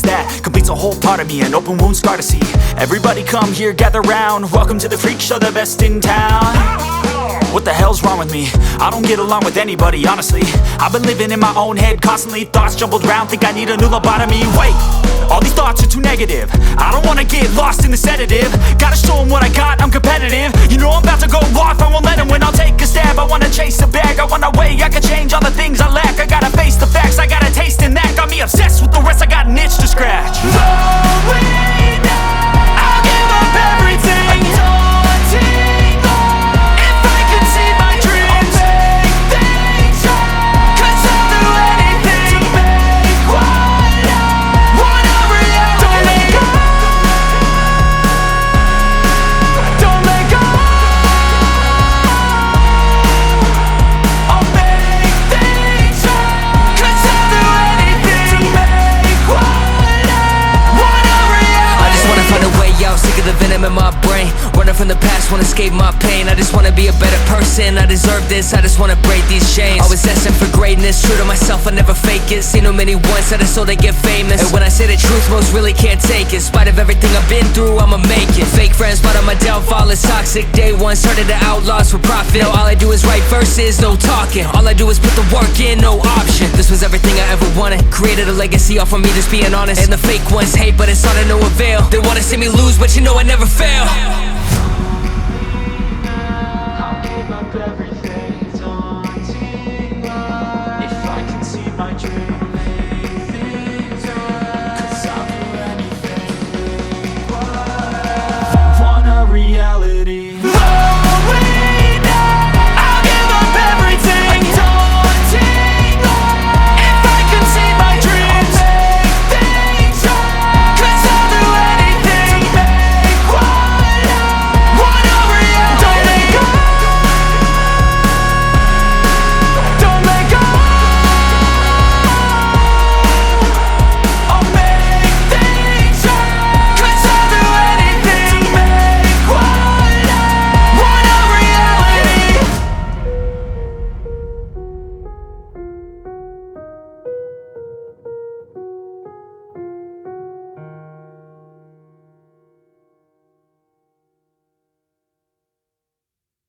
that completes a whole part of me, an open wound scar to see. Everybody come here, gather round. Welcome to the freak show, the best in town. What the hell's wrong with me? I don't get along with anybody, honestly. I've been living in my own head constantly. Thoughts jumbled round, think I need a new lobotomy. Wait, all these thoughts are too negative. I don't wanna get lost in the sedative. Gotta show them what I got, I'm competitive. You know I'm about to go off, I won't let them win. I'll take a stab, I wanna chase a bag. I want a way I can change all the things I lack. I gotta face the facts, I got a taste in that. Got me obsessed with the rest, I got an itch to scratch. Going now, I'll give up everything. The venom in my brain, running from the past, wanna escape my pain. I just wanna be a better person, I deserve this, I just wanna break these chains. Always asking for greatness, true to myself, I never fake it. Seen too many once, I just so they get famous. And when I say the truth, most really can't take it. In spite of everything I've been through, I'ma make it. Fake friends, but on my downfall is toxic. Day one, started the outlaws for profit. Now all I do is write verses, no talking. All I do is put the work in, no option. This was everything I ever wanted, created a legacy off of me just being honest. And the fake ones hate, but it's all to no avail. They wanna see me lose, but you know I never fail.